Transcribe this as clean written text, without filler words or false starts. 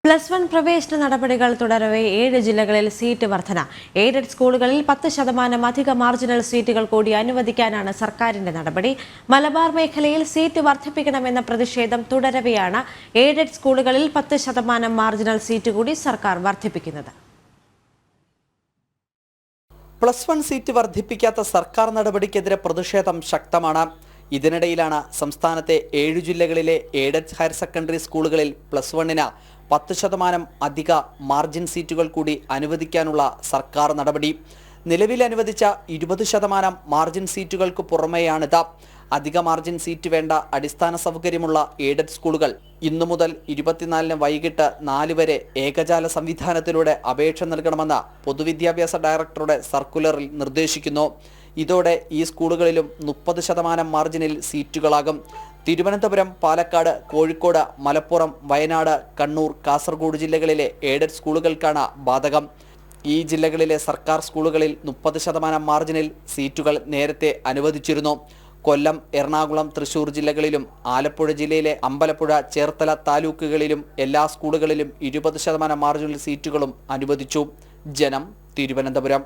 +1 പ്രവേശന നടപടികൾ തുടരവെ 7 ജില്ലകളിൽ സീറ്റ് വർധന. എയ്ഡഡ് സ്കൂളുകളിൽ 10% അധിക മാർജിനൽ സീറ്റുകൾ കൂടി അനുവദിക്കാനാണ് സർക്കാരിന്റെ നടപടി. മലബാർ മേഖലയിൽ സീറ്റ് വർദ്ധിപ്പിക്കണമെന്ന പ്രതിഷേധം തുടരവെയാണ് എയ്ഡഡ് സ്കൂളുകളിൽ 10% മാർജിനൽ സീറ്റ് കൂടി സർക്കാർ വർദ്ധിപ്പിക്കുന്നത്. +1 സീറ്റ് വർദ്ധിപ്പിക്കാത്ത സർക്കാർ നടപടിക്കെതിരെ പ്രതിഷേധം ശക്തമാണ്. ഇതിനിടയിലാണ് സംസ്ഥാനത്തെ 7 ജില്ലകളിലെ എയ്ഡഡ് ഹയർ സെക്കൻഡറി സ്കൂളുകളിൽ +1-ന് 10% അധിക മാർജിൻ സീറ്റുകൾ കൂടി അനുവദിക്കാനുള്ള സർക്കാർ നടപടി. നിലവിൽ അനുവദിച്ച 20% മാർജിൻ സീറ്റുകൾക്ക് പുറമെയാണിത്. അധിക മാർജിൻ സീറ്റ് വേണ്ട അടിസ്ഥാന സൗകര്യമുള്ള എയ്ഡഡ് സ്കൂളുകൾ ഇന്നു മുതൽ 24-ന് വൈകിട്ട് 4 വരെ ഏകജാല സംവിധാനത്തിലൂടെ അപേക്ഷ നൽകണമെന്ന് പൊതുവിദ്യാഭ്യാസ ഡയറക്ടറുടെ സർക്കുലറിൽ നിർദ്ദേശിക്കുന്നു. ഇതോടെ ഈ സ്കൂളുകളിലും 30% മാർജിനിൽ സീറ്റുകളാകും. തിരുവനന്തപുരം, പാലക്കാട്, കോഴിക്കോട്, മലപ്പുറം, വയനാട്, കണ്ണൂർ, കാസർഗോഡ് ജില്ലകളിലെ എയ്ഡഡ് സ്കൂളുകൾക്കാണ് ബാധകം. ഈ ജില്ലകളിലെ സർക്കാർ സ്കൂളുകളിൽ 30% മാർജിനിൽ സീറ്റുകൾ നേരത്തെ അനുവദിച്ചിരുന്നു. കൊല്ലം, എറണാകുളം, തൃശൂർ ജില്ലകളിലും ആലപ്പുഴ ജില്ലയിലെ അമ്പലപ്പുഴ, ചേർത്തല താലൂക്കുകളിലും എല്ലാ സ്കൂളുകളിലും 20% മാർജിനൽ സീറ്റുകളും അനുവദിച്ചു. ജനം, തിരുവനന്തപുരം.